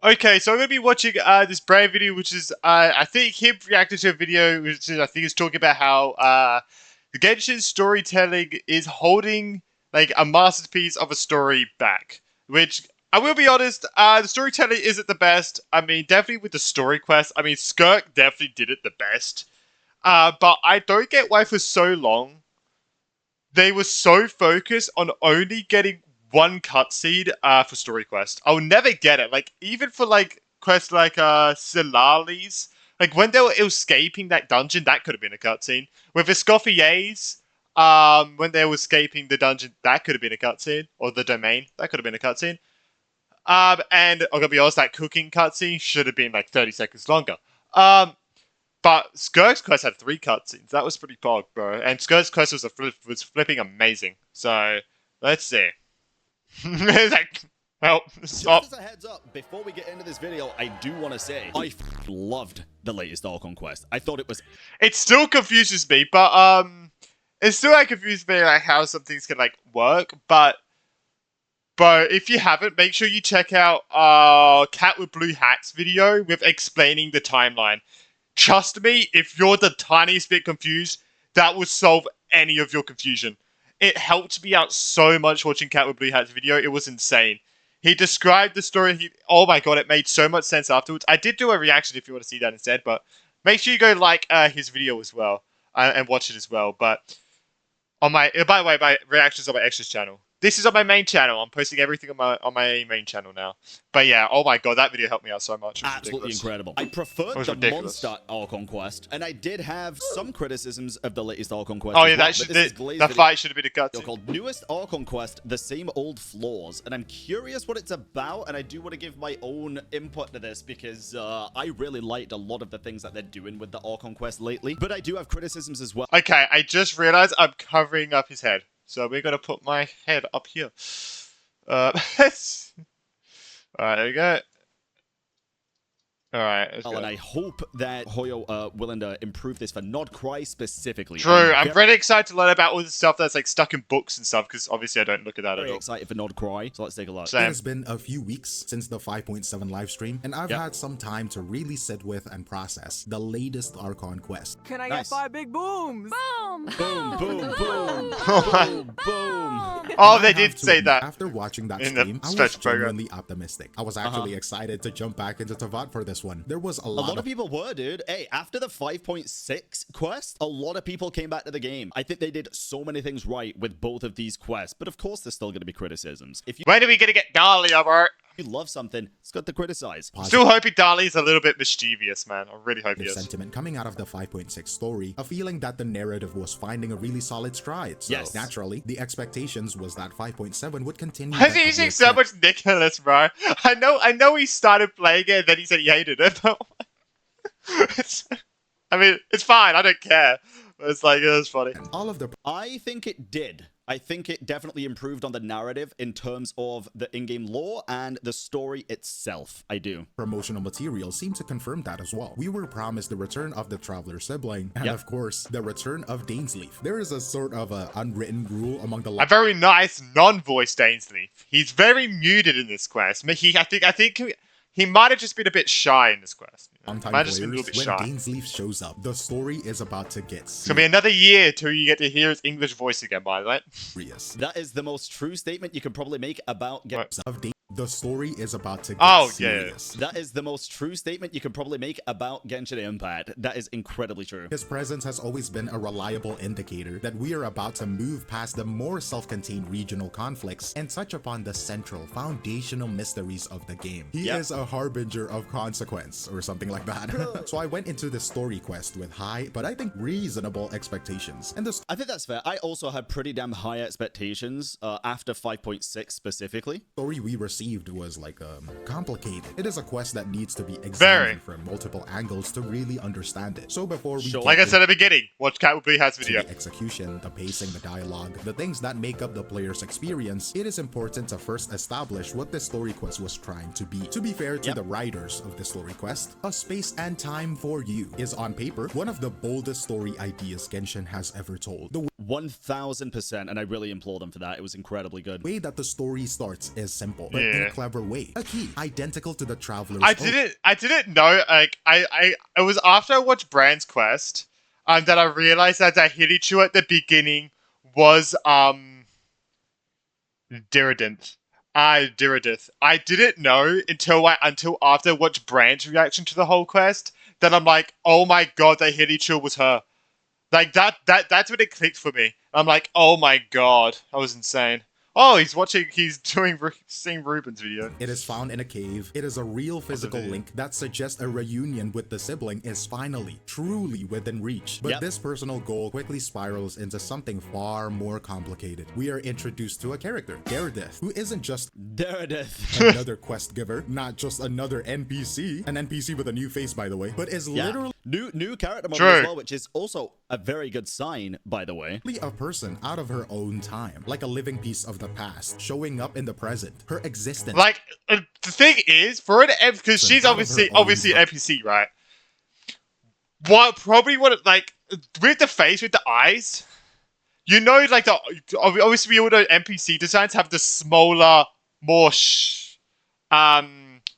Okay, so I'm gonna be watching this brand video, which is I think him reacting to a video, which is, I think is talking about how the Genshin storytelling is holding like a masterpiece of a story back. Which I will be honest, the storytelling isn't the best. I mean, definitely with the story quest. I mean, Skirk definitely did it the best. But I don't get why for so long they were so focused on only getting one cutscene for story quest. I'll never get it. Like even for like quests like Silali's, like when they were escaping that dungeon, that could have been a cutscene. With Escoffiers, when they were escaping the dungeon, that could have been a cutscene, or the domain, that could have been a cutscene. And I'm gonna be honest, that cooking cutscene should have been like 30 seconds longer. But Skirk's quest had 3 cutscenes. That was pretty pog, bro. And Skirk's quest was flipping amazing. So let's see. Like, well, stop. Just as a heads up, before we get into this video, I do want to say I loved the latest Archon quest. I thought it was. It still confuses me, but it still like confuses me like how some things can like work. But if you haven't, make sure you check out Cat with Blue Hats video with explaining the timeline. Trust me, if you're the tiniest bit confused, that will solve any of your confusion. It helped me out so much watching Cat with Blue Hats video. It was insane. He described the story. Oh my god, it made so much sense afterwards. I did do a reaction if you want to see that instead, but make sure you go like his video as well and watch it as well. But on my, by the way, my reactions on my extras channel. This is on my main channel. I'm posting everything on my main channel now. But yeah, oh my god, that video helped me out so much. Absolutely incredible. I preferred the Monster Archon quest, and I did have some criticisms of the latest Archon quest. Oh yeah, the fight should have been a cutscene. Called Newest Archon Quest, The Same Old Flaws, and I'm curious what it's about, and I do want to give my own input to this because I really liked a lot of the things that they're doing with the Archon Quest lately, but I do have criticisms as well. Okay, I just realized I'm covering up his head. So we're gonna put my head up here. Alright, there we go. Alright, let's go. And I hope that Hoyo willing to improve this for Nodcry specifically. True, I'm really excited to learn about all the stuff that's like stuck in books and stuff, because obviously I don't look at that at all. Very excited for Nodcry, so let's take a look. It has been a few weeks since the 5.7 live stream, and I've had some time to really sit with and process the latest Archon quest. Can I get 5 big booms? Boom! Boom, boom, boom, boom, boom. Oh, they did say that. After watching that in stream, the I was genuinely optimistic. I was actually excited to jump back into Teyvat for this one. There was a lot of people were, dude. Hey, after the 5.6 quest, a lot of people came back to the game. I think they did so many things right with both of these quests, but of course there's still going to be criticisms. If you when are we gonna get Dahlia, bro? you love something, it's got to criticize. Still hoping Dahlia's a little bit mischievous, man. I really hope he is. Sentiment coming out of the 5.6 story, a feeling that the narrative was finding a really solid stride. So naturally, the expectations was that 5.7 would continue. I'm using so much Nicholas, bro. I know he started playing it and then he said he hated it, but I mean, it's fine. I don't care. But it's like, it was funny. All of the I think it did. I think it definitely improved on the narrative in terms of the in-game lore and the story itself. I do. Promotional materials seem to confirm that as well. We were promised the return of the Traveler sibling, and of course, the return of Dainsleif. There is a sort of unwritten rule among the a very nice non-voiced Dainsleif. He's very muted in this quest. I think he might have just been a bit shy in this quest. Might have just been a little bit shy. When Dainsleif shows up, the story is about to get serious. It's gonna be another year till you get to hear his English voice again, by the way. That is the most true statement you can probably make about The story is about to get serious. That is the most true statement you can probably make about Genshin Impact. That is incredibly true. His presence has always been a reliable indicator that we are about to move past the more self-contained regional conflicts and touch upon the central, foundational mysteries of the game. He is a harbinger of consequence, or something like that. So I went into the story quest with high, but I think reasonable expectations. And I think that's fair. I also had pretty damn high expectations after 5.6 specifically. Story we received was like complicated. It is a quest that needs to be examined from multiple angles to really understand it. So before we like I said at the beginning, watch Cat with Blue Hats video. The execution, the pacing, the dialogue, the things that make up the player's experience, it is important to first establish what the story quest was trying to be. To be fair to the writers of the story quest, A Space and Time for You is on paper one of the boldest story ideas Genshin has ever told. 1000%, and I really implore them for that. It was incredibly good. The way that the story starts is simple, but in a clever way. A key, identical to the Traveler's I didn't know. Like it was after I watched Brand's Quest, that I realized that Hidichu at the beginning was Diridith. Diridith. I didn't know until after I watched Brand's reaction to the whole quest that I'm like, oh my god, that Hidichu was her. Like that's when it clicked for me. I'm like, oh my god, that was insane. Oh, seeing Ruben's video. It is found in a cave. It is a real physical link that suggests a reunion with the sibling is finally, truly within reach. But this personal goal quickly spirals into something far more complicated. We are introduced to a character, Diridith, who isn't just another quest giver, not just another NPC, an NPC with a new face, by the way, but is literally new character model as well, which is also a very good sign, by the way. A person out of her own time, like a living piece of the past, showing up in the present. Her existence. Like the thing is, for an because she's obviously an NPC, right? What like with the face, with the eyes, you know, like obviously we all know NPC designs have the smaller, more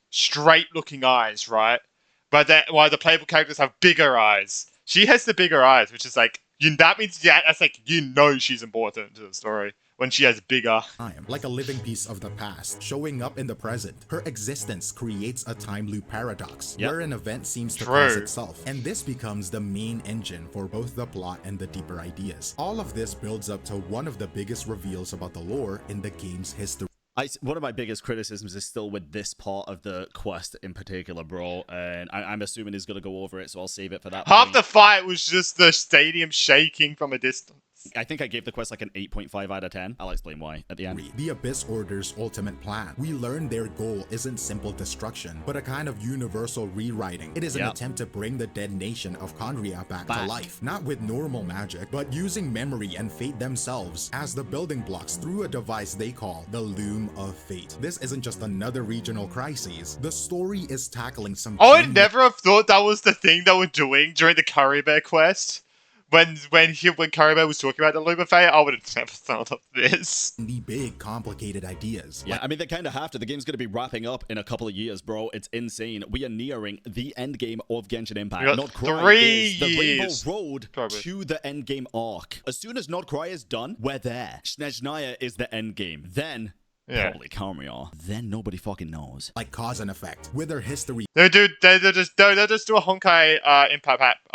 straight-looking eyes, right? But while the playable characters have bigger eyes, she has the bigger eyes, which is like that means that's like she's important to the story when she has bigger time, like a living piece of the past, showing up in the present. Her existence creates a time loop paradox, where an event seems to cause itself, and this becomes the main engine for both the plot and the deeper ideas. All of this builds up to one of the biggest reveals about the lore in the game's history. One of my biggest criticisms is still with this part of the quest in particular, bro, and I'm assuming he's going to go over it, so I'll save it for that Half the fight was just the stadium shaking from a distance. I think I gave the quest like an 8.5 out of 10. I'll explain why at the end. The Abyss Order's ultimate plan. We learn their goal isn't simple destruction, but a kind of universal rewriting. It is an attempt to bring the dead nation of Khaenri'ah back to life. Not with normal magic, but using memory and fate themselves as the building blocks through a device they call the Loom of Fate. This isn't just another regional crisis. The story is tackling some... I would never have thought that was the thing they were doing during the Khaenri'ah quest. When Khaenri'ah was talking about the Loom of Fate, I would have never thought of this. The big, complicated ideas. Yeah, I mean, they kind of have to. The game's going to be wrapping up in a couple of years, bro. It's insane. We are nearing the end game of Genshin Impact. Notcry is the rainbow road to the end game arc. As soon as Notcry is done, we're there. Snezhnaya is the end game. Then... probably Khaenri'ah. Then nobody fucking knows. Like cause and effect. With their history. They'll just do a Honkai Impact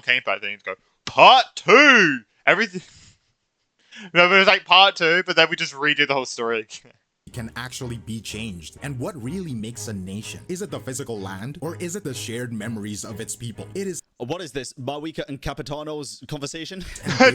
thing and go, Part 2! Everything... No, it was like Part 2, but then we just redo the whole story. Can actually be changed. And what really makes a nation? Is it the physical land, or is it the shared memories of its people? It is... What is this, Marika and Capitano's conversation?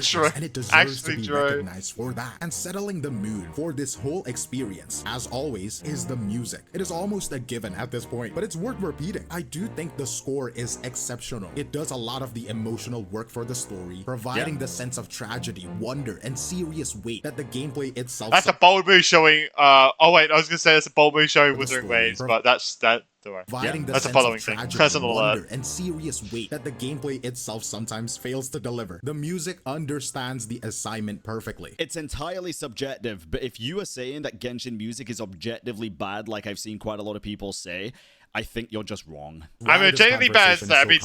True. And it deserves to be recognized for that. And settling the mood for this whole experience, as always, is the music. It is almost a given at this point, but it's worth repeating. I do think the score is exceptional. It does a lot of the emotional work for the story, providing the sense of tragedy, wonder, and serious weight that the gameplay itself... That's a bold move showing... oh wait, I was gonna say that's a bold move showing Wuthering Waves, but that's that. That's a following thing. Wonder and serious weight that the gameplay itself sometimes fails to deliver. The music understands the assignment perfectly. It's entirely subjective, but if you are saying that Genshin music is objectively bad, like I've seen quite a lot of people say, I think you're just wrong. I mean, genuinely bad. I mean,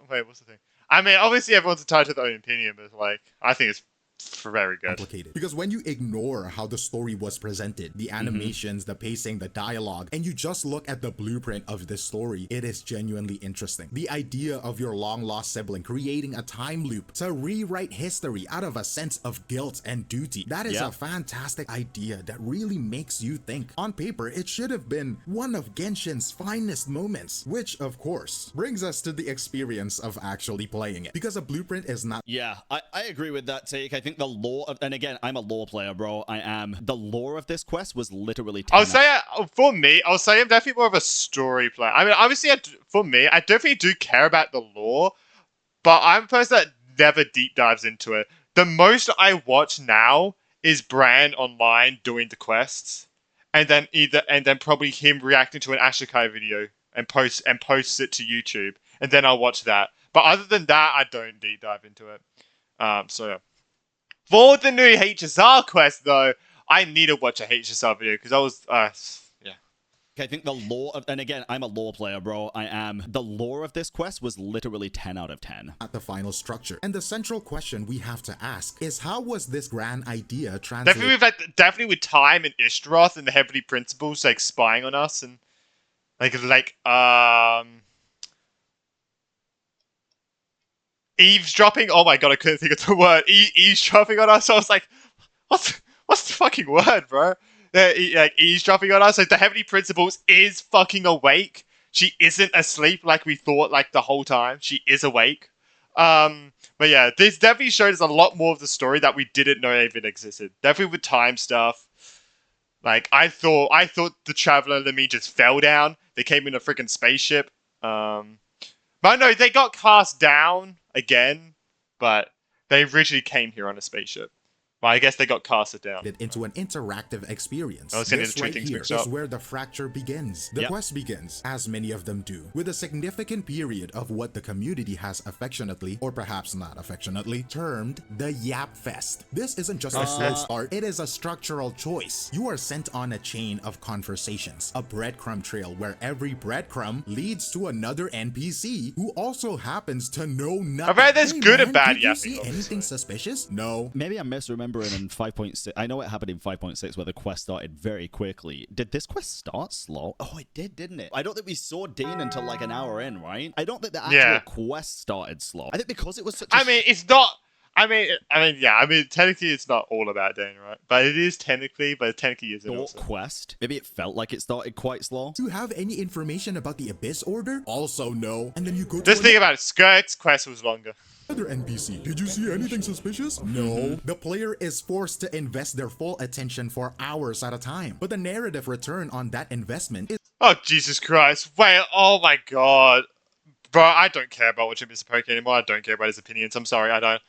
wait, what's the thing? I mean, obviously everyone's entitled to their own opinion, but like, I think it's very good. Complicated. Because when you ignore how the story was presented, the animations, the pacing, the dialogue, and you just look at the blueprint of this story, it is genuinely interesting. The idea of your long-lost sibling creating a time loop to rewrite history out of a sense of guilt and duty, that is a fantastic idea that really makes you think. On paper, it should have been one of Genshin's finest moments, which, of course, brings us to the experience of actually playing it. Because a blueprint is not... Yeah, I agree with that take. I think the lore of, and again, I'm a lore player, bro. The lore of this quest was literally 10 I'll say I'm definitely more of a story player. I mean, obviously, for me, I definitely do care about the lore, but I'm a person that never deep dives into it. The most I watch now is Brand online doing the quests, and then probably him reacting to an Ashikai video and posts it to YouTube, and then I'll watch that. But other than that, I don't deep dive into it. So yeah. For the new HSR quest, though, I need to watch a HSR video because I was, yeah. I think the lore of, and again, I'm a lore player, bro. I am. The lore of this quest was literally 10 out of 10. At the final structure. And the central question we have to ask is, how was this grand idea translated? Definitely with time and Ishtaroth and the Heavenly Principles like spying on us and eavesdropping. Oh my god, I couldn't think of the word. Eavesdropping on us. I was like, what's the fucking word, bro? Like eavesdropping on us. Like the Heavenly Principles is fucking awake. She isn't asleep like we thought like the whole time. She is awake. But yeah, this definitely showed us a lot more of the story that we didn't know even existed. Definitely with time stuff. Like I thought the Traveler and Lemmy just fell down. They came in a freaking spaceship. But no, they got cast down again. But they originally came here on a spaceship. Well, I guess they got casted down. Into an interactive experience. I was getting this the two right things here mixed is up. where the fracture begins. The quest begins, as many of them do, with a significant period of what the community has affectionately, or perhaps not affectionately, termed the Yap Fest. This isn't just a slow start, it is a structural choice. You are sent on a chain of conversations, a breadcrumb trail where every breadcrumb leads to another NPC who also happens to know nothing. I've heard there's Hey, good man, and bad did you yapping, see obviously. anything suspicious? No. Maybe I'm misremembering in 5.6. I know it happened in 5.6 where the quest started very quickly. Did this quest start slow? Oh, it did, didn't it? I don't think we saw Dane until like an hour in, right? I don't think the actual quest started slow. I think because it was such a... I mean, it's not. Technically, it's not all about Dane, right? But it is technically, isn't short also. quest. Maybe it felt like it started quite slow. Do you have any information about the Abyss Order? Also no. And then you go to Just think about it. Skirt's quest was longer. another NPC. Did you see anything suspicious? No. The player is forced to invest their full attention for hours at a time. But the narrative return on that investment is Oh, Jesus Christ. Wait, oh my god. Bro, I don't care about watching Mr. Poke anymore. I don't care about his opinions. I'm sorry, I don't.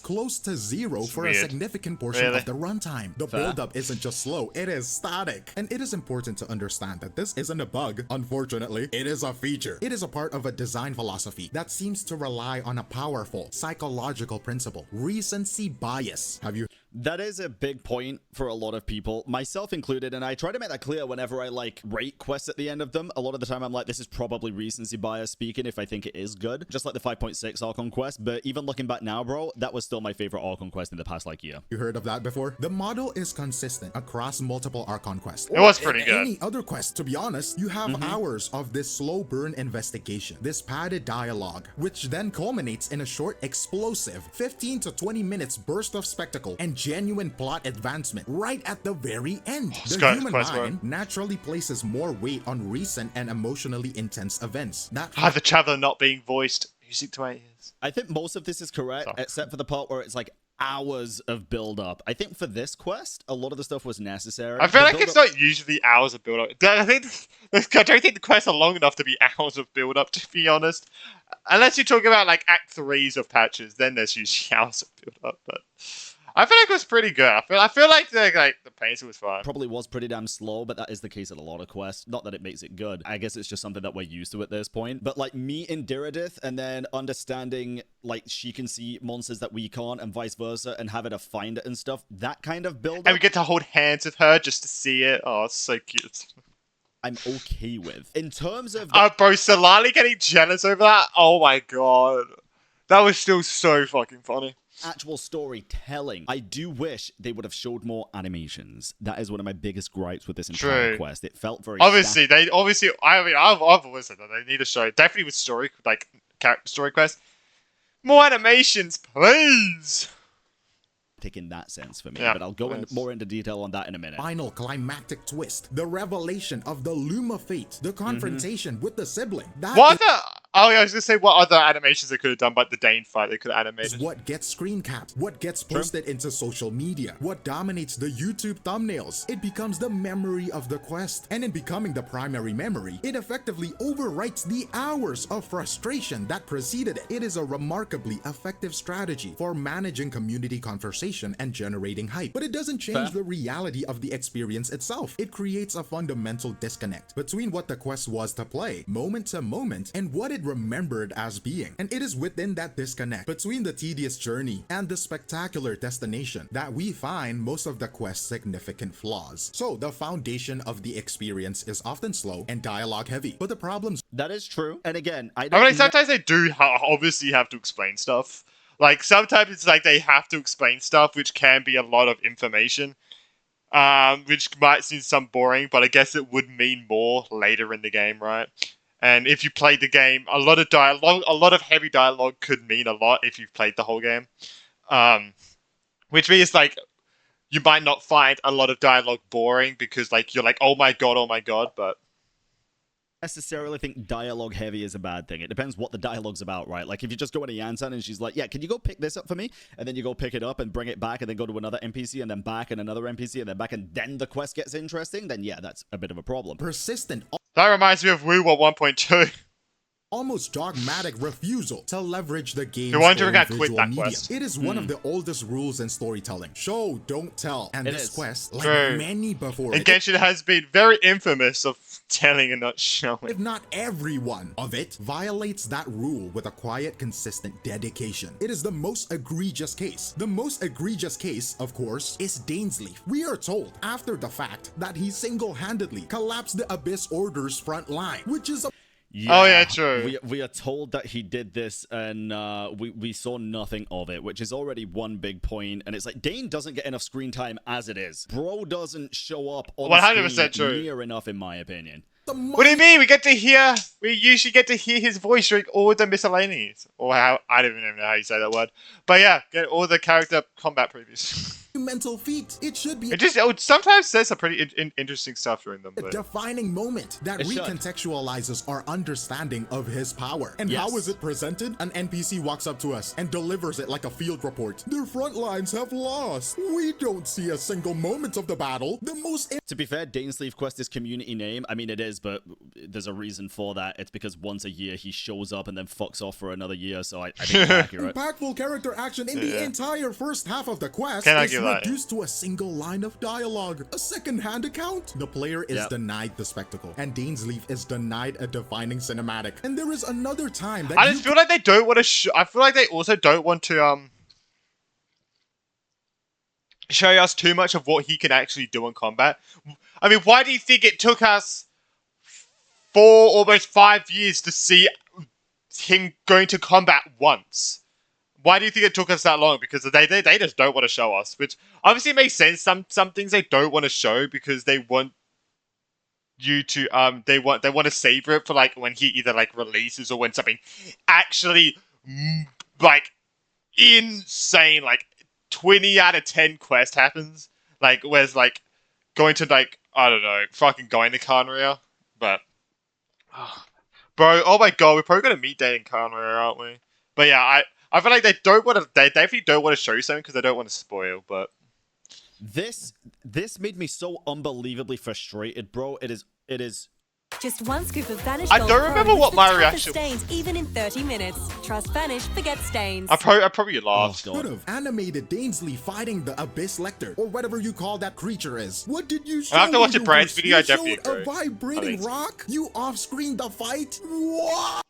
close to zero for weird. a significant portion Really? of the runtime. The Fair. build-up isn't just slow, it is static. And it is important to understand that this isn't a bug, unfortunately. It is a feature. It is a part of a design philosophy that seems to rely on a powerful psychological principle, recency bias. Have you That is a big point for a lot of people, myself included, and I try to make that clear whenever I like rate quests at the end of them. A lot of the time I'm like, this is probably recency bias speaking if I think it is good, just like the 5.6 Archon quest. But even looking back now, bro, that was still my favorite Archon quest in the past like year. heard of that before? The model is consistent across multiple Archon quests. It was Or pretty good. Any other quest, to be honest, you have hours of this slow burn investigation, this padded dialogue, which then culminates in a short, explosive 15 to 20 minutes burst of spectacle and genuine plot advancement right at the very end. The Scott, human quest mind naturally places more weight on recent and emotionally intense events. That The Traveler not being voiced. Music to my ears. I think most of this is correct, Sorry. except for the part where it's like hours of build up. I think for this quest, a lot of the stuff was necessary. I feel The like it's build-up- not usually hours of build up. I don't think the quests are long enough to be hours of build up, to be honest. Unless you talk about like Act 3s of patches, then there's usually hours of build up. But I feel like it was pretty good. I feel like the pacing was fine. probably was pretty damn slow, but that is the case at a lot of quests. Not that it makes it good. I guess it's just something that we're used to at this point. But like meeting Diridith and then understanding like she can see monsters that we can't and vice versa and having to find it and stuff, that kind of build And up we get to hold hands with her just to see it. Oh, it's so cute. I'm okay with. In terms of Bro, Solali getting jealous over that? Oh my god. That was still so fucking funny. actual storytelling, I do wish they would have showed more animations. That is one of my biggest gripes with this entire True. quest. It felt very Obviously, I've always said that they need to show, definitely with story, like, story quests. More animations, please! static in that sense for me, Yeah, but I'll go yes. more into detail on that in a minute. final climactic twist, the revelation of the Luma fate, the confrontation with the sibling. That What other... Oh, yeah, I was gonna say what other animations they could have done, but the Dane fight they could have is animated. what gets screen capped, what gets posted into social media, what dominates the YouTube thumbnails. It becomes the memory of the quest, and in becoming the primary memory, it effectively overwrites the hours of frustration that preceded it. It is a remarkably effective strategy for managing community conversation and generating hype, but it doesn't change the reality of the experience itself. It creates a fundamental disconnect between what the quest was to play, moment to moment, and what it vivid remembered as being. And it is within that disconnect between the tedious journey and the spectacular destination that we find most of the quest's significant flaws. So the foundation of the experience is often slow and dialogue heavy, but the problems That is true. And again, I I don't mean, sometimes they do obviously have to explain stuff. Like, sometimes it's like they have to explain stuff, which can be a lot of information. Which might seem some boring, but I guess it would mean more later in the game, right? And if you played the game, a lot of heavy dialogue could mean a lot if you've played the whole game. Which means like you might not find a lot of dialogue boring because like you're like, oh my god, but necessarily think dialogue heavy is a bad thing. It depends what the dialogue's about, right? Like if you just go into Yansan and she's like, yeah, can you go pick this up for me? And then you go pick it up and bring it back and then go to another NPC and then back and another NPC and then back and then the quest gets interesting, then yeah, that's a bit of a problem. persistent, that reminds me of Woo 1.2. almost dogmatic refusal to leverage the game's You're wondering own I quit visual that medium. quest. It is one of the oldest rules in storytelling. Show, don't tell. And It this is. quest, like True. many before And it, Genshin has been very infamous of telling and not showing. if not every one of it, violates that rule with a quiet, consistent dedication. It is the most egregious case. The most egregious case, of course, is Dainsleif. We are told after the fact that he single-handedly collapsed the Abyss Order's front line, which is a Oh, yeah, true. We are told that he did this, and we saw nothing of it, which is already one big point. And it's like Dane doesn't get enough screen time as it is. Bro doesn't show up on 100% screen true. near enough, in my opinion. What do you mean? We usually get to hear his voice during all the miscellaneous. Or how, I don't even know how you say that word. But yeah, get all the character combat previews. mental feat. It should be It sometimes says some pretty interesting stuff during them. a But defining moment that It should. recontextualizes our understanding of his power. And Yes. how is it presented? An NPC walks up to us and delivers it like a field report. Their front lines have lost. We don't see a single moment of the battle. The most To be fair, Dainsleif Quest is community name. I mean, it is, but there's a reason for that. It's because once a year he shows up and then fucks off for another year, so I think it's accurate. impactful character action in the entire first half of the quest Can I is give that? reduced to a single line of dialogue, a second-hand account. The player is Yep. denied the spectacle, and Dainsleif is denied a defining cinematic. And there is another time that I you just feel like they don't want to. I feel like they also don't want to show us too much of what he can actually do in combat. I mean, why do you think it took us 4, almost 5 years to see him going to combat once? Why do you think it took us that long? Because they just don't want to show us, which obviously makes sense. Some things they don't want to show because they want you to they want to savor it for like when he either like releases or when something actually like insane like 20 out of 10 quest happens, like where's like going to like I don't know fucking going to Carnria, but bro, oh my god, we're probably gonna meet Dane in Carnria, aren't we? But yeah, I feel like they definitely don't want to show you something because they don't want to spoil, but This made me so unbelievably frustrated, bro. It is. Just one scoop of Vanish I Gold don't remember removes what the my toughest reaction- stains even in 30 minutes. Trust Vanish, forget stains. I probably laughed. Oh, could God. have animated Dainsleif fighting the Abyss Lecter, or whatever you call that creature is. What did you show? I'll have to watch a universe? Brian's video, I You definitely showed agree. a vibrating I think- rock? You off-screen the fight? What?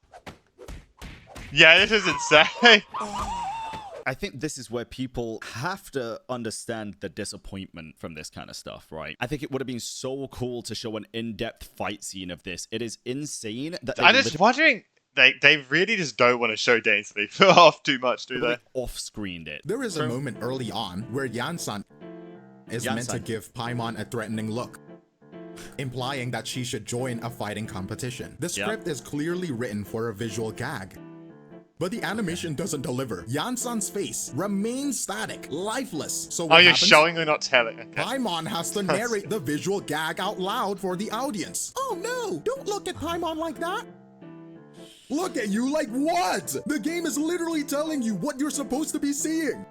Yeah, this is insane. I think this is where people have to understand the disappointment from this kind of stuff, right? I think it would have been so cool to show an in-depth fight scene of this. It is insane that they I'm just wondering, they really just don't want to show Dainsleif off too much, do they? literally off-screened it. There is a moment early on where Yansan is meant to Yansan. give Paimon a threatening look, implying that she should join a fighting competition. The Yeah. script is clearly written for a visual gag, but the animation doesn't deliver. Yansan's face remains static, lifeless. So Oh, what you're happens? showing or not telling? Okay. Paimon has to narrate the visual gag out loud for the audience. Oh no, don't look at Paimon like that. Look at you like what? The game is literally telling you what you're supposed to be seeing.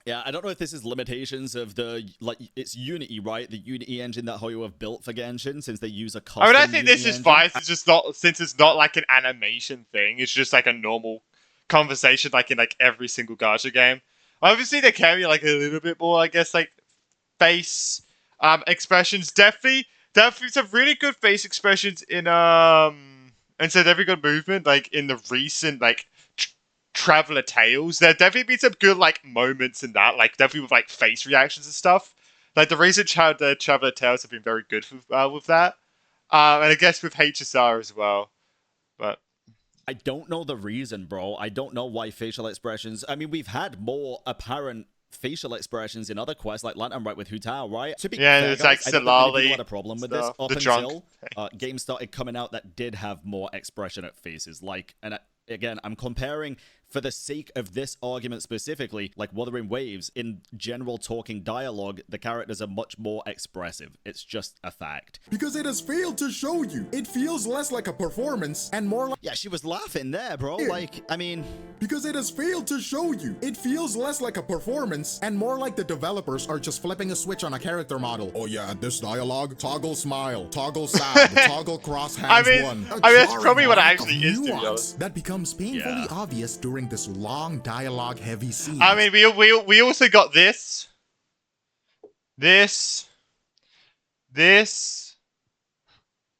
Yeah, I don't know if this is limitations of the, like, it's Unity, right? The Unity engine that Hoyo have built for Genshin, since they use a custom I mean, I think this Unity is engine. fine. It's just not, since it's not like an animation thing. It's just like a normal conversation, like in like every single gacha game. Obviously, there can be like a little bit more, I guess, like face expressions. Definitely some really good face expressions in and so every good movement, like in the recent like Traveler Tales, there definitely been some good like moments in that, like definitely with like face reactions and stuff. Like the recent Traveler Tales have been very good with that, and I guess with HSR as well. But I don't know the reason, bro. I don't know why facial expressions. I mean, we've had more apparent facial expressions in other quests, like Lantern Right with Hu Tao, right? To be fair, it's guys, like I don't think many people Silali had a problem with this stuff, up the drunk until games started coming out that did have more expressionate faces. Like, and again, I'm comparing for the sake of this argument specifically, like Wuthering Waves, in general talking dialogue, the characters are much more expressive. It's just a fact. Because it has failed to show you. It feels less like a performance and more like... Yeah, she was laughing there, bro. Like, I mean... Because it has failed to show you. It feels less like a performance and more like the developers are just flipping a switch on a character model. Oh yeah, this dialogue, toggle smile, toggle sad, toggle cross hands one. That's probably what it actually is, to be honest. That becomes painfully obvious during this long dialogue-heavy scene. I mean, we also got this. Oh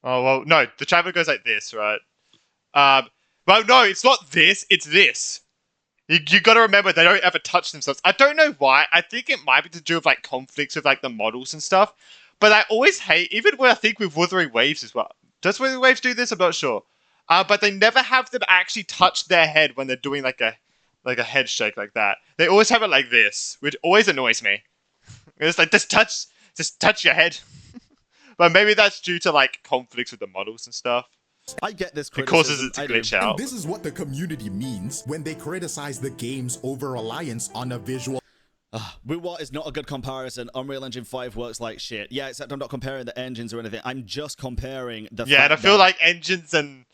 well, no, the traveler goes like this, right? Well, no, it's not this. It's this. You got to remember they don't ever touch themselves. I don't know why. I think it might be to do with like conflicts with like the models and stuff. But I always hate, even when I think with Wuthering Waves as well. Does Wuthering Waves do this? I'm not sure. But they never have them actually touch their head when they're doing like a head shake like that. They always have it like this, which always annoys me. It's like just touch your head. But maybe that's due to like conflicts with the models and stuff. I get this criticism. It causes it to glitch out. And this is what the community means when they criticize the game's over-reliance on a visual... With what is not a good comparison, Unreal Engine 5 works like shit. Yeah, except I'm not comparing the engines or anything. I'm just comparing the fact and I feel like engines and...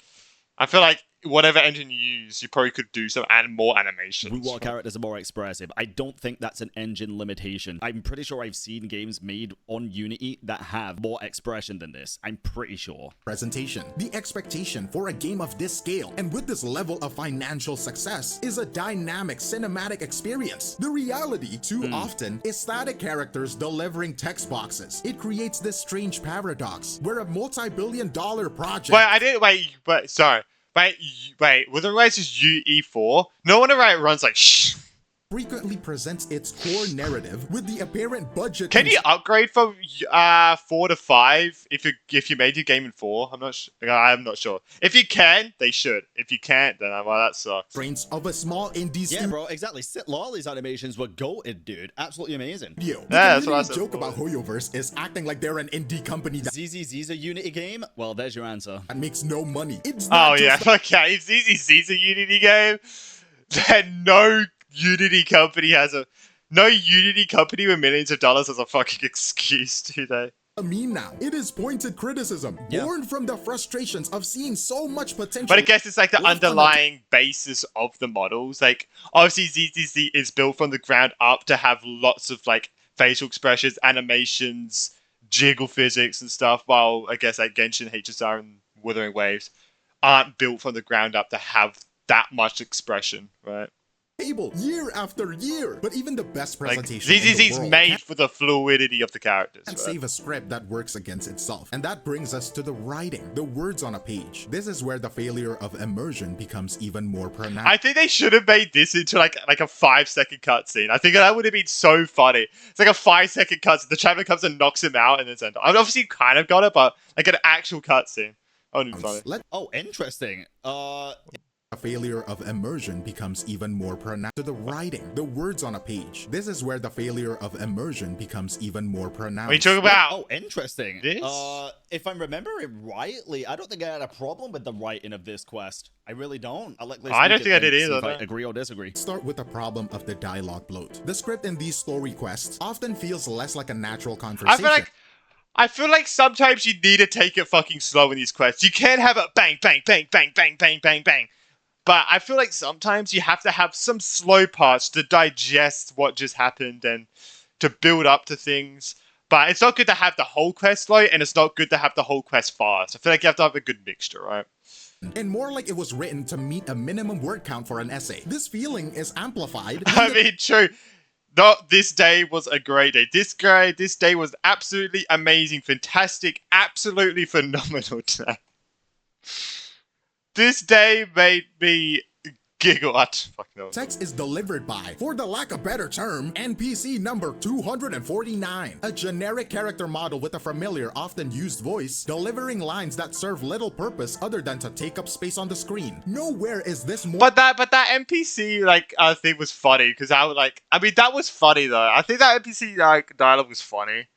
I feel like whatever engine you use, you probably could do some more animations. What characters are more expressive. I don't think that's an engine limitation. I'm pretty sure I've seen games made on Unity that have more expression than this. I'm pretty sure. Presentation. The expectation for a game of this scale and with this level of financial success is a dynamic cinematic experience. The reality, too often, is static characters delivering text boxes. It creates this strange paradox where a multi-billion-dollar project... Sorry. Wait, Wuthering Waves is UE4? No wonder why it runs like shh. Frequently presents its core narrative with the apparent budget. Can you upgrade from 4 to 5 if you made your game in 4? I'm not sure. If you can, they should. If you can't, then well, that sucks. Brains of a small indie studio. Yeah, bro, exactly. Sit Lolly's animations were goated, dude. Absolutely amazing. Yeah, that's what I said. The joke about Hoyoverse is acting like they're an indie company. ZZZ's a Unity game? Well, there's your answer. That makes no money. It's not okay. If ZZZ's a Unity game, then no Unity company with millions of dollars has a fucking excuse, do they? A meme now. It is pointed criticism, born from the frustrations of seeing so much potential. But I guess it's like the underlying basis of the models. Like, obviously ZZZ is built from the ground up to have lots of like facial expressions, animations, jiggle physics and stuff, while I guess like Genshin, HSR, and Wuthering Waves aren't built from the ground up to have that much expression, right? Year after year, but even the best presentation like, ZZZ's made for the fluidity of the characters. And save a script that works against itself. And that brings us to the writing, the words on a page. This is where the failure of immersion becomes even more pronounced. I think they should have made this into like a 5-second cutscene. I think that would have been so funny. It's like a 5-second cutscene. The traveler comes and knocks him out, and then ends. I've obviously kind of got it, but like an actual cutscene. Oh, funny. Oh, interesting. A failure of immersion becomes even more pronounced. To the writing, the words on a page. This is where the failure of immersion becomes even more pronounced. What are you talking about? Oh, interesting. This? If I'm remembering rightly, I don't think I had a problem with the writing of this quest. I really don't. I don't think I did either. I agree or disagree. Start with the problem of the dialogue bloat. The script in these story quests often feels less like a natural conversation. I feel like sometimes you need to take it fucking slow in these quests. You can't have a bang, bang, bang, bang, bang, bang, bang, bang. But I feel like sometimes you have to have some slow parts to digest what just happened and to build up to things. But it's not good to have the whole quest slow, and it's not good to have the whole quest fast. I feel like you have to have a good mixture, right? And more like it was written to meet a minimum word count for an essay. This feeling is amplified. I mean, true. Not this day was a great day. This day was absolutely amazing, fantastic, absolutely phenomenal today. This day made me giggle. Fuck no. Text is delivered by, for the lack of better term, NPC number 249, a generic character model with a familiar, often used voice, delivering lines that serve little purpose other than to take up space on the screen. Nowhere is this more. But that NPC thing was funny because that was funny though. I think that NPC dialogue was funny.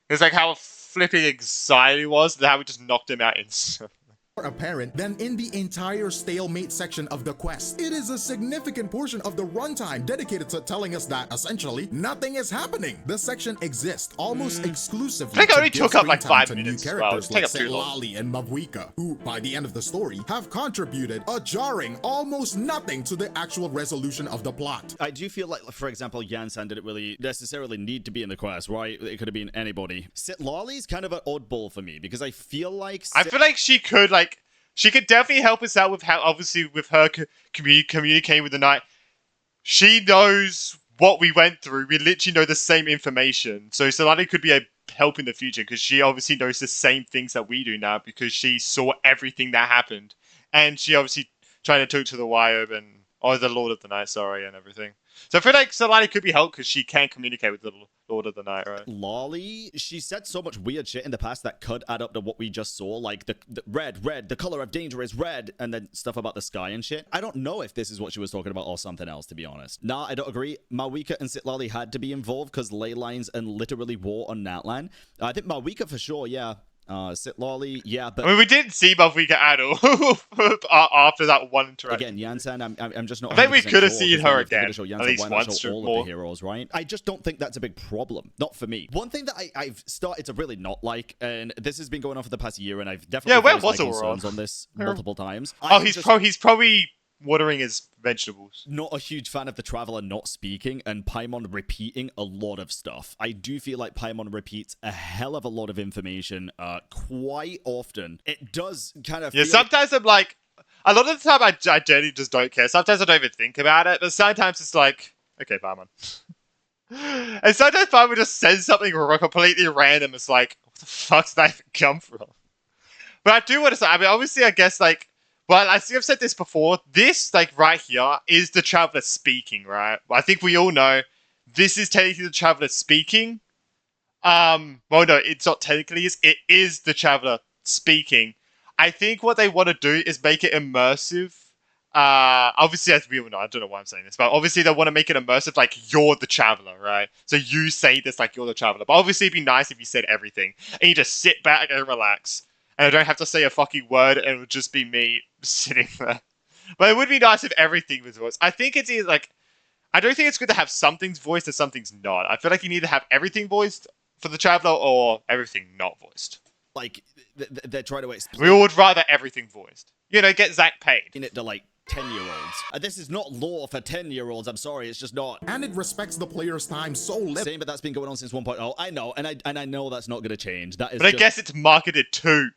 It's like how flipping excited he was and how we just knocked him out instantly. Apparent than in the entire stalemate section of the quest. It is a significant portion of the runtime dedicated to telling us that, essentially, nothing is happening. The section exists almost exclusively I think it only to give took up like screen time 5 to minutes. new Well, characters like take up too long. Setlali and Mavuika, who, by the end of the story, have contributed a jarring almost nothing to the actual resolution of the plot. I do feel like, for example, Yansan didn't really necessarily need to be in the quest, right? It could have been anybody. Sitlali's kind of an oddball for me because I feel like I feel like she could she could definitely help us out with how, obviously, with her communicating with the Knight. She knows what we went through. We literally know the same information. So Solani could be a help in the future because she obviously knows the same things that we do now because she saw everything that happened. And she obviously tried to talk to the Wyob or the Lord of the Night, sorry, and everything. So I feel like Solani could be helped because she can communicate with the Lord of the Night, right? Lolly, she said so much weird shit in the past that could add up to what we just saw, like the red, the color of danger is red, and then stuff about the sky and shit. I don't know if this is what she was talking about or something else, to be honest. Nah, I don't agree. Mawika and Sitlali had to be involved because ley lines and literally war on Natlan. I think Mawika for sure, yeah. Sitlali, yeah, but I mean, we didn't see Mavuika at all after that one interaction. again, Yansan, I'm just not. I think we 100% could have sure, seen 'cause her if they're gonna again, show at Yansan, least why not once show or all more. of the heroes, right? I just don't think that's a big problem. Not for me. One thing that I've started to really not like, and this has been going on for the past year, and I've definitely where voiced was my Auron? concerns on this multiple times. Oh, I'm he's just probably watering his vegetables. not a huge fan of the Traveler not speaking and Paimon repeating a lot of stuff. I do feel like Paimon repeats a hell of a lot of information quite often. It does kind of Yeah, feel sometimes I'm like, a lot of the time I genuinely just don't care. Sometimes I don't even think about it, but sometimes it's like, okay, Paimon. And sometimes Paimon just says something completely random. It's like, what the fuck did that even come from? But I do want to say, I mean, obviously, I guess, well, I think I've said this before. This, right here, is the Traveler speaking, right? I think we all know this is technically the Traveler speaking. Well, no, it's not technically. It is the Traveler speaking. I think what they want to do is make it immersive. Obviously, as we all know, I don't know why I'm saying this, but obviously they want to make it immersive, like you're the Traveler, right? So you say this like you're the Traveler. But obviously, it'd be nice if you said everything and you just sit back and relax. And I don't have to say a fucking word, and it would just be me sitting there. But it would be nice if everything was voiced. I think it's either, I don't think it's good to have something's voiced and something's not. I feel like you need to have everything voiced for the Traveler or everything not voiced. like they're trying to explain We would rather everything voiced. Get Zach paid. it to 10-year-olds. This is not lore for 10-year-olds. I'm sorry, it's just not. And it respects the player's time so little. Same, but that's been going on since 1.0. I know, and I know that's not going to change. That is. But I guess it's marketed to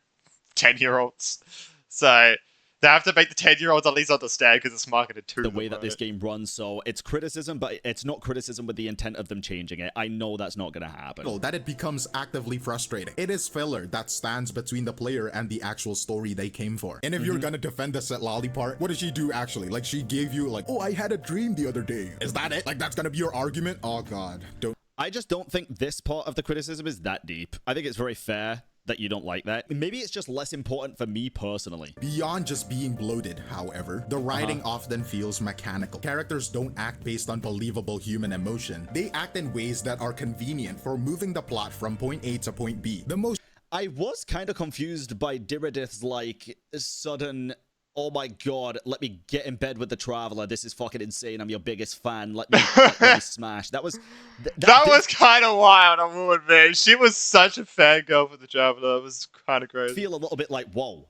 10-year-olds. So they have to make the 10-year-olds at least understand because it's marketed to the them, way that right? this game runs. So it's criticism, but it's not criticism with the intent of them changing it. I know that's not going to happen. That it becomes actively frustrating. It is filler that stands between the player and the actual story they came for. And if you're gonna defend the Setlali part, what did she do actually? She gave you oh, I had a dream the other day. Is that it? That's gonna be your argument? Oh god, don't. I just don't think this part of the criticism is that deep. I think it's very fair that you don't like that. Maybe it's just less important for me personally. Beyond just being bloated, however, the writing often feels mechanical. Characters don't act based on believable human emotion. They act in ways that are convenient for moving the plot from point A to point B. The most I was kind of confused by Diridith's sudden, oh my god, let me get in bed with the Traveler. This is fucking insane. I'm your biggest fan. Let me smash. That was That was kind of wild, I will admit. She was such a fangirl for the Traveler. It was kind of crazy. feel a little bit like, whoa,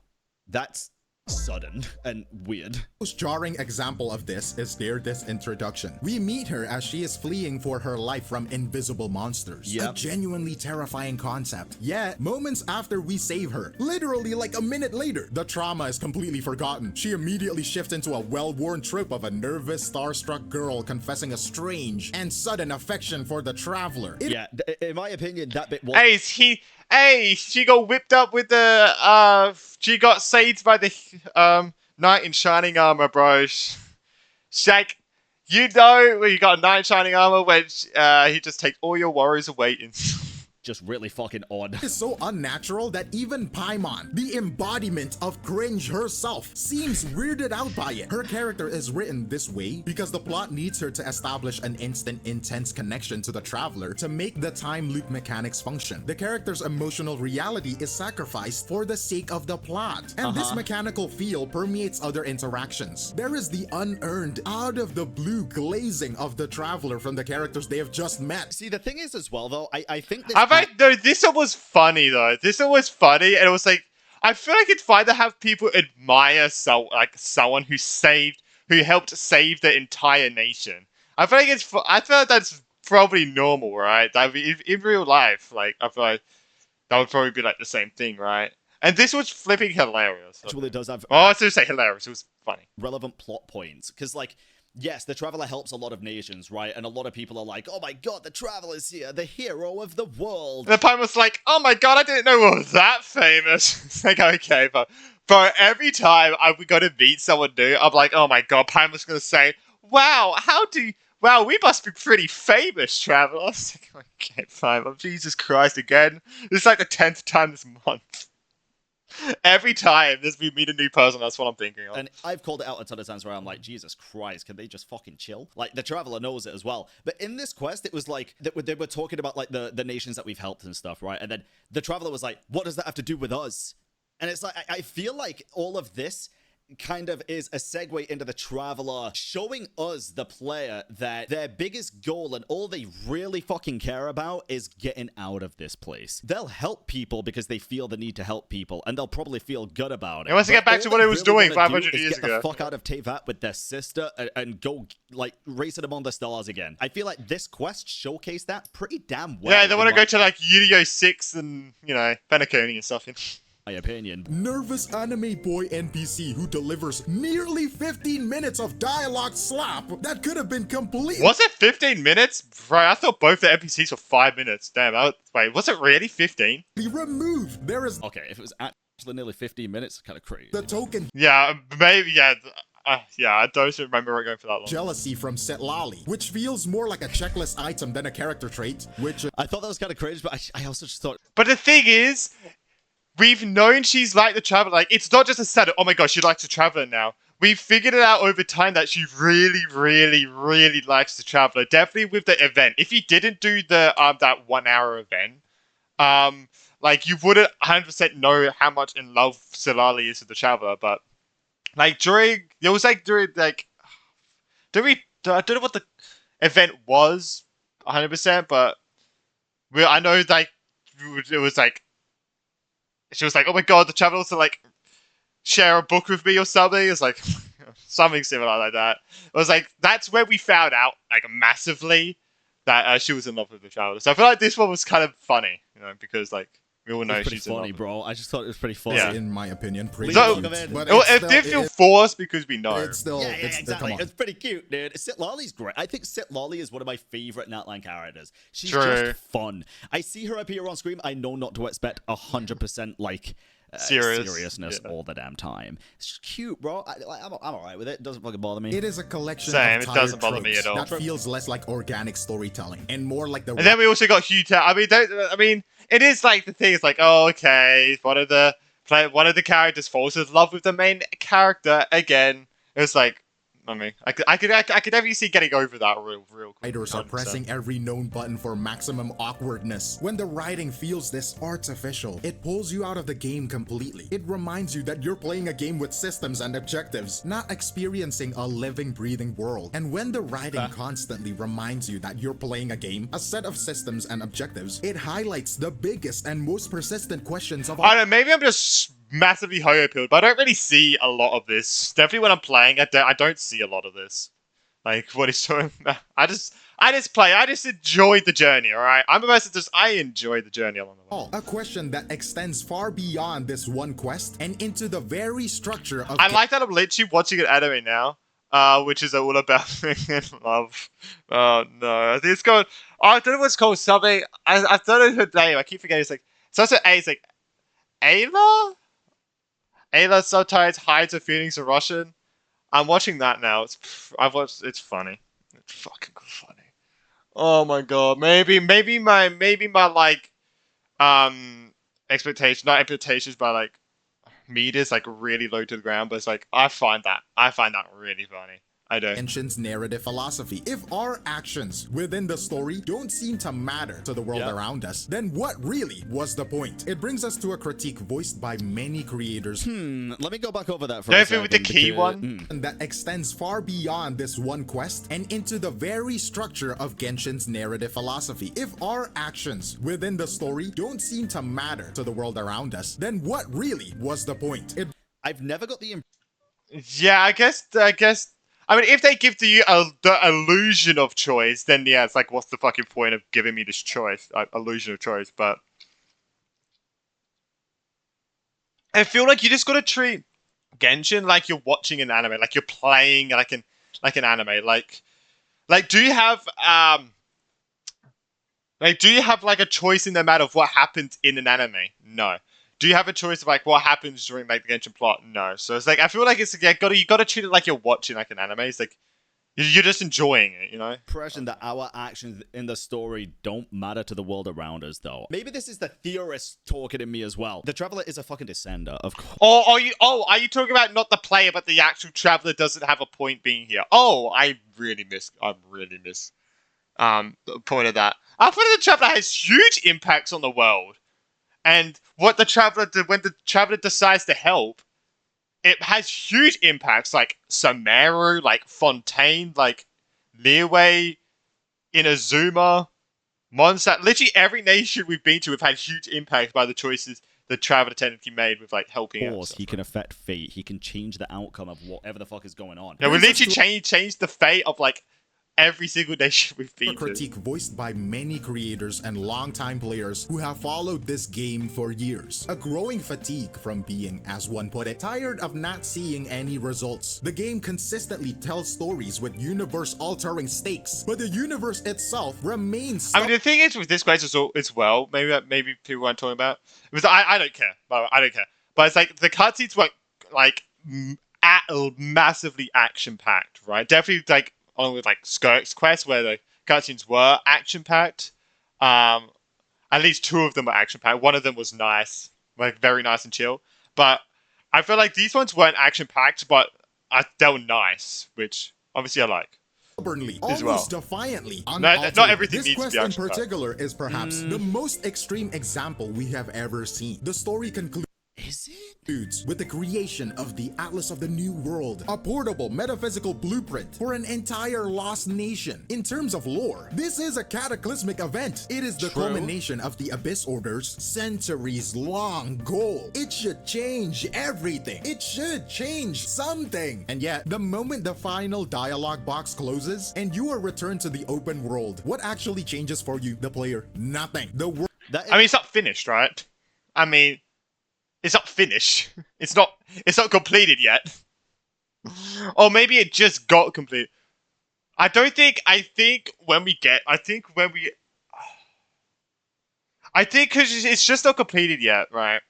that's sudden and weird. most jarring example of this is Diridith's introduction. We meet her as she is fleeing for her life from invisible monsters. Yep. A genuinely terrifying concept. Yet, moments after we save her, literally a minute later, the trauma is completely forgotten. She immediately shifts into a well-worn trope of a nervous, starstruck girl confessing a strange and sudden affection for the Traveler. Yeah, in my opinion, that bit was... Hey, she got whipped up with the, she got saved by the knight in shining armor, bro. Shaq, you know when you got a knight in shining armor when he just takes all your worries away in. Just really fucking odd. Is so unnatural that even Paimon, the embodiment of cringe herself, seems weirded out by it. Her character is written this way because the plot needs her to establish an instant, intense connection to the traveler to make the time loop mechanics function. The character's emotional reality is sacrificed for the sake of the plot, and this mechanical feel permeates other interactions. There is the unearned, out of the blue glazing of the traveler from the characters they have just met. See, the thing is as well, though, I think this... No, this one was funny though. This one was funny, and it was like I feel like it's fine to have people admire someone who helped save the entire nation. I feel like that's probably normal, right? I mean, in real life, like I feel like that would probably be like the same thing, right? And this was flipping hilarious. Actually, it does have... Oh, I was going to say hilarious. It was funny. Relevant plot points, because like... Yes, the Traveler helps a lot of nations, right? And a lot of people are like, oh my god, the Traveler's here, the hero of the world. And the Pine was like, oh my god, I didn't know it was that famous. It's like, okay, but every time we go to meet someone new, I'm like, oh my god, Pine was going to say, wow, we must be pretty famous, Traveler. I was like, okay, fine, but Jesus Christ, again. This is like the 10th time this month. Every time we meet a new person, that's what I'm thinking of. And I've called it out a ton of times where I'm like, Jesus Christ, can they just fucking chill? Like, the Traveler knows it as well. But in this quest, it was like, they were talking about like the nations that we've helped and stuff, right? And then the Traveler was like, what does that have to do with us? And it's like, I feel like all of this kind of is a segue into the Traveler showing us, the player, that their biggest goal and all they really fucking care about is getting out of this place. They'll help people because they feel the need to help people, and they'll probably feel good about it. He wants to get back to what he was doing 500 years ago. Get the fuck out of Teyvat with their sister and go, like, racing among the stars again. I feel like this quest showcased that pretty damn well. Yeah, they want to go to, like, Yu-Gi-Oh! 6 and, you know, Benaconi and stuff, you know? My opinion. Nervous anime boy NPC who delivers nearly 15 minutes of dialogue slop that could have been complete. Was it 15 minutes? Bro, I thought both the NPCs were 5 minutes. Damn, wait, was it really 15? Removed. There is... Okay, if it was actually nearly 15 minutes, kind of crazy. The token... Yeah, maybe, yeah. Yeah, I don't remember it going for that long. Jealousy from Setlali, which feels more like a checklist item than a character trait, which... I thought that was kind of cringe, but I also just thought... But the thing is... We've known she's like the Traveler. Like, it's not just a setup. Oh my gosh, she likes the Traveler now. We've figured it out over time that she really, really, really likes the Traveler. Definitely with the event. If you didn't do the that 1 hour event, like you wouldn't 100% know how much in love Silali is with the Traveler. But like I don't know what the event was 100%, but I know like it was like. She was like, oh my god, the Traveler wants to, like, share a book with me or something. It's like, something similar like that. It was like, that's where we found out, like, massively that she was in love with the Traveler. So I feel like this one was kind of funny, you know, because, like, we all know she's funny, in love. bro. I just thought it was pretty funny. Yeah. In my opinion, pretty so, cute. But it did feel forced because we know. It's still, yeah, exactly. Come on. It's pretty cute, dude. Sitlali's great. I think Sitlali is one of my favorite Natlan characters. She's True. just fun. I see her appear on screen. I know not to expect 100% like seriousness all the damn time. It's just cute, bro. I'm alright with it. It doesn't fucking bother me. It is a collection Same, of it doesn't bother tropes me at all. that feels less like organic storytelling and more like the... And then we also got Hugh I mean, it is like the thing. It's like, oh, okay, one of the characters falls in love with the main character again. It's like, I mean, I could definitely see getting over that real quick. Writers are 100%. pressing every known button for maximum awkwardness. When the writing feels this artificial, it pulls you out of the game completely. It reminds you that you're playing a game with systems and objectives, not experiencing a living, breathing world. And when the writing constantly reminds you that you're playing a game, a set of systems and objectives, it highlights the biggest and most persistent questions of all. I don't know, maybe I'm just massively ho-pilled, but I don't really see a lot of this. Definitely when I'm playing, I don't see a lot of this. Like, what he's talking about. I just enjoy the journey, alright? I'm a person I enjoy the journey along the way. A question that extends far beyond this one quest and into the very structure of... I like that I'm literally watching an anime now, which is all about being in love. Oh no, I think it's called... Oh, I don't know what's called, something... I don't know her name, I keep forgetting, it's like... So it's an A, it's like... Ayla? Ayla subtitles hides her feelings in Russian. I'm watching that now. I've watched. It's funny. It's fucking funny. Oh my god. Maybe my like expectation, not expectations, but like meters like really low to the ground. But it's like I find that really funny. I do. Genshin's narrative philosophy. If our actions within the story don't seem to matter to the world around us, then what really was the point? It brings us to a critique voiced by many creators. Let me go back over that for Don't a feel second. with the key one. That extends far beyond this one quest and into the very structure of Genshin's narrative philosophy. If our actions within the story don't seem to matter to the world around us, then what really was the point? I've never got the Yeah, I guess. I mean, if they give to you the illusion of choice, then yeah, it's like, what's the fucking point of giving me this choice, illusion of choice? But I feel like you just gotta treat Genshin like you're watching an anime, like you're playing like an anime. Like, do you have like a choice in the matter of what happens in an anime? No. Do you have a choice of like what happens during like the Genshin plot? No. So it's like I feel like it's like you gotta treat it like you're watching like an anime. It's like you're just enjoying it, you know? impression that our actions in the story don't matter to the world around us, though. Maybe this is the theorist talking in me as well. The Traveler is a fucking descender, of course. Or are you talking about not the player but the actual traveler doesn't have a point being here? Oh, I really miss the point of that. I thought the traveler has huge impacts on the world. And what the traveler when the traveler decides to help, it has huge impacts like Samaru, like Fontaine, like Liyue, Inazuma, Mondstadt. Literally every nation we've been to have had huge impacts by the choices the traveler technically made with like helping Of out. course, he can affect fate. He can change the outcome of whatever the fuck is going on. Yeah, we literally changed the fate of like every single nation we've been A critique voiced by many creators and longtime players who have followed this game for years. A growing fatigue from being, as one put it, tired of not seeing any results. The game consistently tells stories with universe-altering stakes, but the universe itself remains I mean, the thing is with this quest as well, maybe people aren't talking about, because I don't care. I don't care. But it's like the cutscenes were like massively action-packed, right? Definitely like along with like Skirk's quest where the cutscenes were action-packed. At least two of them were action-packed. One of them was nice, like very nice and chill. But I feel like these ones weren't action-packed, but they were nice, which obviously I like. stubbornly, as almost well. defiantly, Not everything This needs to quest be in action-packed. particular is perhaps the most extreme example we have ever seen. The story concludes Is it? with the creation of the Atlas of the New World, a portable metaphysical blueprint for an entire lost nation. In terms of lore, this is a cataclysmic event. It is the culmination of the Abyss Order's centuries-long goal. It should change everything. It should change something. And yet, the moment the final dialogue box closes and you are returned to the open world, what actually changes for you, the player? Nothing. The world I mean, it's not finished, right? I mean, it's not finished. It's not completed yet. Or maybe it just got completed. I think because it's just not completed yet, right?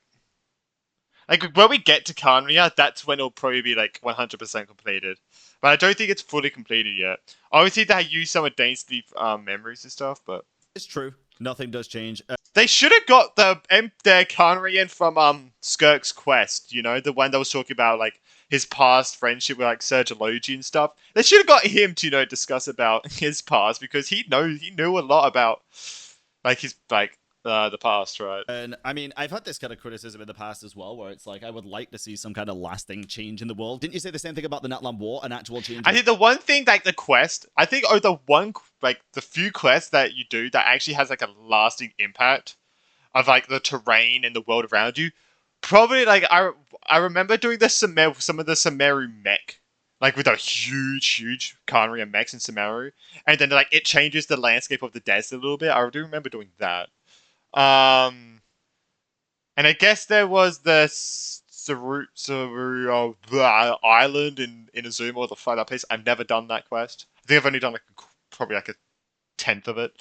Like when we get to Kanya, that's when it'll probably be like 100% completed. But I don't think it's fully completed yet. Obviously, they use some of Dane's deep memories and stuff, but It's true. Nothing does change. they should have got the Kanrian from Skirk's quest. You know, the one that was talking about like his past friendship with like Sergeology and stuff. They should have got him to discuss about his past because he knew a lot about like his the past, right? And I mean, I've had this kind of criticism in the past as well, where it's like, I would like to see some kind of lasting change in the world. Didn't you say the same thing about the Natlan War, an actual change? I think the one thing like the quest, I think the few quests that you do that actually has like a lasting impact of like the terrain and the world around you. Probably like I remember doing some of the Samaru mech, like with a huge Kanria mechs in Samaru, and then like it changes the landscape of the desert a little bit. I do remember doing that. And I guess there was the Saru Island in Inazuma, or the that place. I've never done that quest. I think I've only done probably like a tenth of it.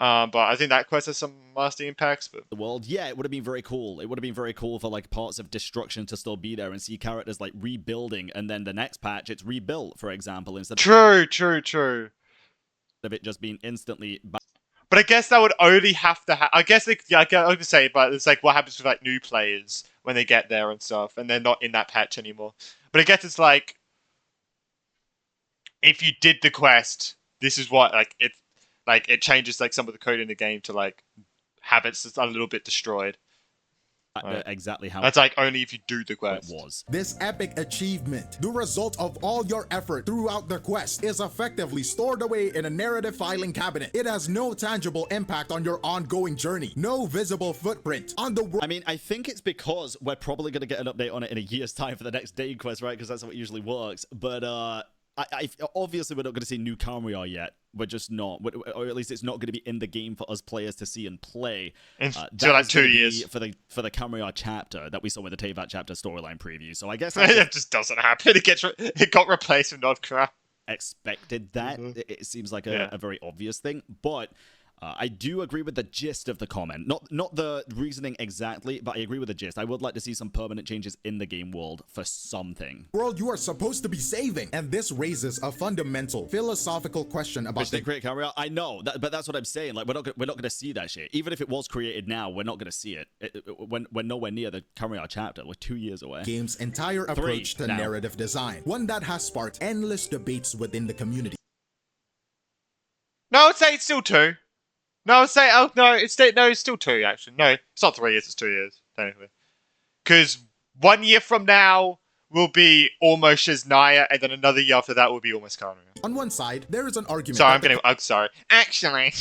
But I think that quest has some lasting impacts. But the world, yeah, it would have been very cool. It would have been very cool for like parts of destruction to still be there and see characters like rebuilding, and then the next patch it's rebuilt, for example, instead true. of it just being instantly. But I guess that would only have to. I guess I would say, but it's like what happens with like new players when they get there and stuff, and they're not in that patch anymore. But I guess it's like if you did the quest, this is what it changes like some of the code in the game to like have it a little bit destroyed. Right. Exactly how that's like only if you do the quest. It was. This epic achievement, the result of all your effort throughout the quest, is effectively stored away in a narrative filing cabinet. It has no tangible impact on your ongoing journey, no visible footprint on the world. I mean, I think it's because we're probably going to get an update on it in a year's time for the next day quest, right? Because that's how it usually works. But I obviously we're not going to see new Kamriar yet. We're just not, or at least it's not going to be in the game for us players to see and play. Until like 2 years for the Kamriar chapter that we saw with the Teyvat chapter storyline preview. So I guess it just doesn't happen. It got replaced with Nodkra. Expected that. It seems like a very obvious thing, but. I do agree with the gist of the comment. Not the reasoning exactly, but I agree with the gist. I would like to see some permanent changes in the game world for something. World you are supposed to be saving. And this raises a fundamental philosophical question about the great Kamriar. I know, but that's what I'm saying. Like we're not going to see that shit. Even if it was created now, we're not going to see it. We're nowhere near the Kamriar chapter. We're 2 years away. Game's entire approach to narrative design. One that has sparked endless debates within the community. No, I would say it's still 2. No, I would say, it's still 2, actually. No, it's not 3 years, it's 2 years, technically. Because 1 year from now will be almost Shaznia, and then another year after that will be almost Kamriar. On one side, there is an argument. Sorry, I'm sorry. Actually...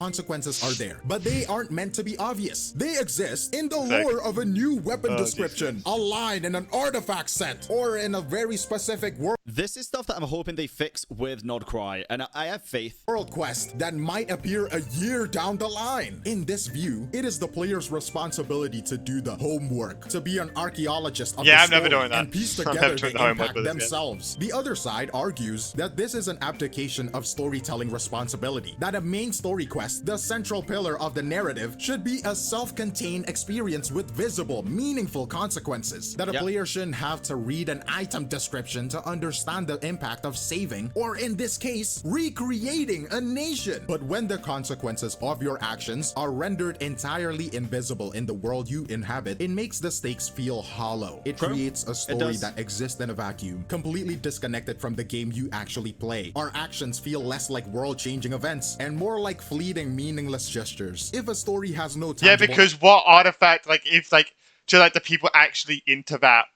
consequences are there, but they aren't meant to be obvious. They exist in the lore of a new weapon description, a line in an artifact set, or in a very specific world. This is stuff that I'm hoping they fix with Nodcry, and I have faith. World quest that might appear a year down the line. In this view, it is the player's responsibility to do the homework, to be an archaeologist of the I'm story never doing that. and piece together the impact themselves. The other side argues that this is an abdication of storytelling responsibility, that a main story quest, the central pillar of the narrative, should be a self-contained experience with visible, meaningful consequences. That a player shouldn't have to read an item description to understand the impact of saving, or in this case, recreating a nation. But when the consequences of your actions are rendered entirely invisible in the world you inhabit, it makes the stakes feel hollow. It creates a story that exists in a vacuum, completely disconnected from the game you actually play. Our actions feel less like world-changing events and more like fleeting, meaningless gestures. If a story has no tangible... because what artifact, if the people actually into that,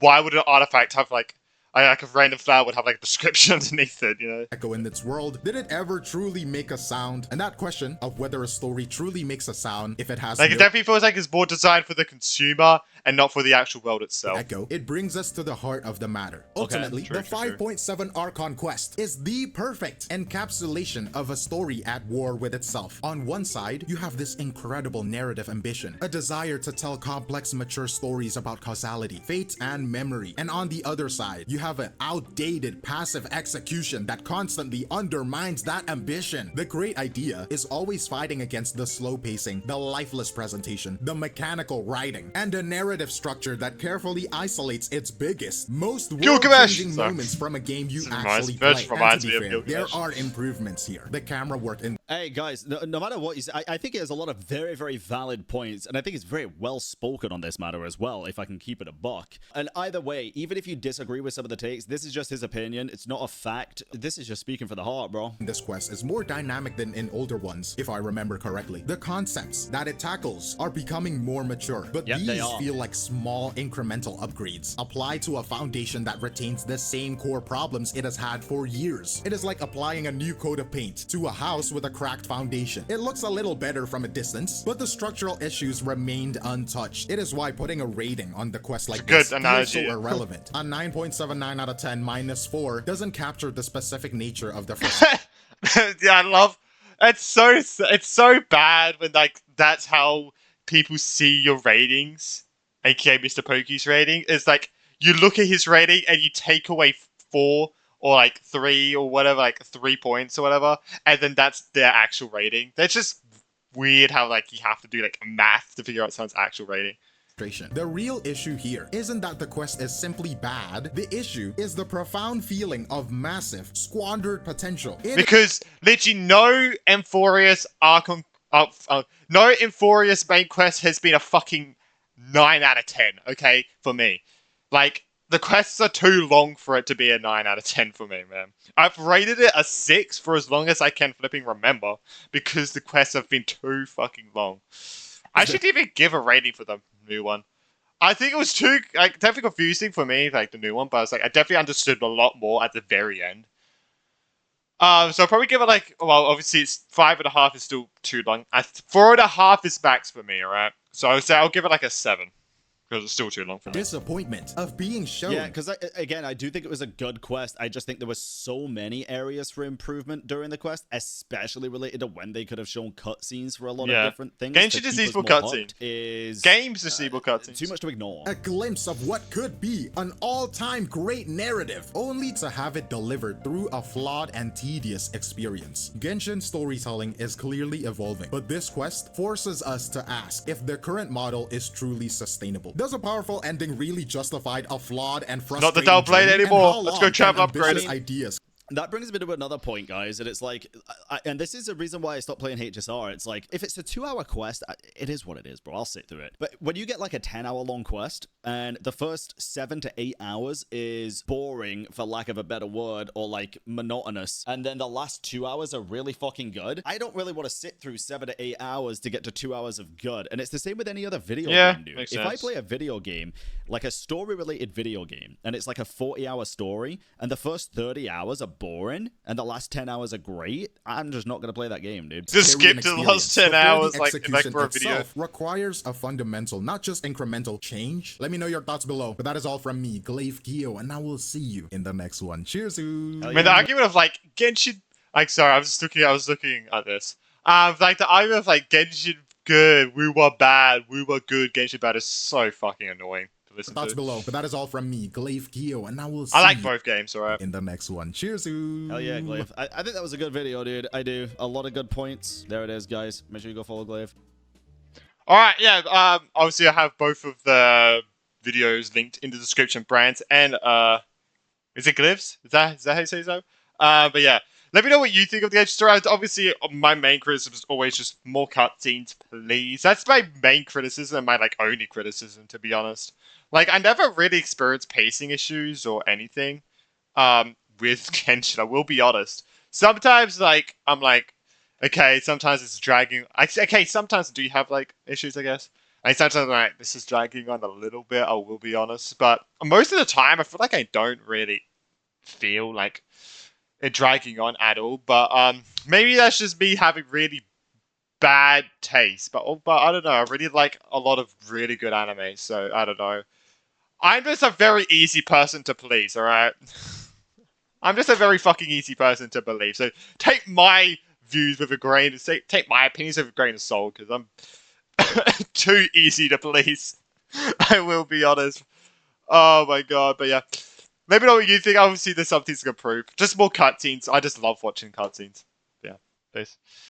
why would an artifact have like a random flower would have like a description underneath it, you know? Echo in its world, did it ever truly make a sound? And that question of whether a story truly makes a sound if it has it definitely feels like it's more designed for the consumer and not for the actual world itself. Echo, it brings us to the heart of the matter. Ultimately, the 5.7 Archon quest is the perfect encapsulation of a story at war with itself. On one side, you have this incredible narrative ambition, a desire to tell complex, mature stories about causality, fate, and memory. And on the other side, you have an outdated, passive execution that constantly undermines that ambition. The great idea is always fighting against the slow pacing, the lifeless presentation, the mechanical writing, and a narrative structure that carefully isolates its biggest, most world-changing moments from a game you actually play. And to be fair, there are improvements here. The camera work in... Hey guys, no matter what you say, I think it has a lot of very, very valid points, and I think it's very well spoken on this matter as well, if I can keep it a buck. And either way, even if you disagree with some of the takes, this is just his opinion. It's not a fact. This is just speaking for the heart, bro. This quest is more dynamic than in older ones, if I remember correctly. The concepts that it tackles are becoming more mature, but these feel like small incremental upgrades applied to a foundation that retains the same core problems it has had for years. It is like applying a new coat of paint to a house with a cracked foundation. It looks a little better from a distance, but the structural issues remained untouched. It is why putting a rating on the quest like this feels so irrelevant. A 9.79 out of 10 minus 4 doesn't capture the specific nature of the first. Yeah, I love it's so bad when that's how people see your ratings, aka Mr. Pokey's rating. It's like you look at his rating and you take away 4 or like 3 or whatever, like 3 points or whatever, and then that's their actual rating. That's just weird how like you have to do like math to figure out someone's actual rating. The real issue here isn't that the quest is simply bad. The issue is the profound feeling of massive, squandered potential. Because literally no Amphorius no Amphorius main quest has been a fucking 9 out of 10, okay, for me. Like, the quests are too long for it to be a 9 out of 10 for me, man. I've rated it a 6 for as long as I can flipping remember, because the quests have been too fucking long. I should even give a rating for the new one. I think it was too, like, definitely confusing for me, like, the new one, but I was like, I definitely understood a lot more at the very end. So I'll probably give it like, well, obviously it's 5.5 is still too long. 4.5 is max for me, alright? So I would say I'll give it like a 7. Because it's still too long for me. Disappointment of being shown. Yeah, because again, I do think it was a good quest. I just think there were so many areas for improvement during the quest, especially related to when they could have shown cutscenes for a lot of different things. Genshin deceitful cutscene. Games deceitful cutscenes. Too much to ignore. A glimpse of what could be an all-time great narrative, only to have it delivered through a flawed and tedious experience. Genshin storytelling is clearly evolving, but this quest forces us to ask if the current model is truly sustainable. Does a powerful ending really justify a flawed and frustrating Not the Double Blade journey? anymore. Let's go travel upgrade. Ideas That brings me to another point, guys, and it's like, and this is a reason why I stopped playing HSR. It's like, if it's a 2-hour quest, it is what it is, bro. I'll sit through it. But when you get like a 10-hour long quest, and the first 7 to 8 hours is boring, for lack of a better word, or like monotonous, and then the last 2 hours are really fucking good, I don't really want to sit through 7 to 8 hours to get to 2 hours of good. And it's the same with any other video game, dude. If I play a video game, like a story-related video game, and it's like a 40-hour story, and the first 30 hours are boring and the last 10 hours are great, I'm just not going to play that game, dude. Just skip to the last 10 hours like for a video. Requires a fundamental, not just incremental change. Let me know your thoughts below. But that is all from me, Glaive Gio, and I will see you in the next one. Cheers. I mean, the argument of like Genshin, like, sorry, I was looking at this. Like the argument of like Genshin good, we were bad, we were good, Genshin bad is so fucking annoying. Thoughts below, but that is all from me, Glaive Gio, and I will see I like both games, alright? In the next one. Cheers. Hell yeah, Glaive. I think that was a good video, dude. I do. A lot of good points. There it is, guys. Make sure you go follow Glaive. Alright, yeah, obviously I have both of the videos linked in the description, brands, and, is it Glaives? Is that how you say so? But yeah. Let me know what you think of the Edge story. Obviously, my main criticism is always just more cutscenes, please. That's my main criticism and my, like, only criticism, to be honest. Like, I never really experienced pacing issues or anything with Genshin, I will be honest. Sometimes, like, I'm like, okay, sometimes it's dragging. Okay, sometimes do you have, like, issues, I guess? Like, sometimes I'm like, this is dragging on a little bit, I will be honest. But most of the time, I feel like I don't really feel like it dragging on at all. But maybe that's just me having really bad taste. But I don't know, I really like a lot of really good anime, so I don't know. I'm just a very easy person to please, alright? I'm just a very fucking easy person to believe. So take my views with a grain of salt. Take my opinions with a grain of salt, because I'm too easy to please. I will be honest. Oh my god, but yeah. Let me know what you think. Obviously, there's some things to improve. Just more cutscenes. I just love watching cutscenes. Yeah, peace.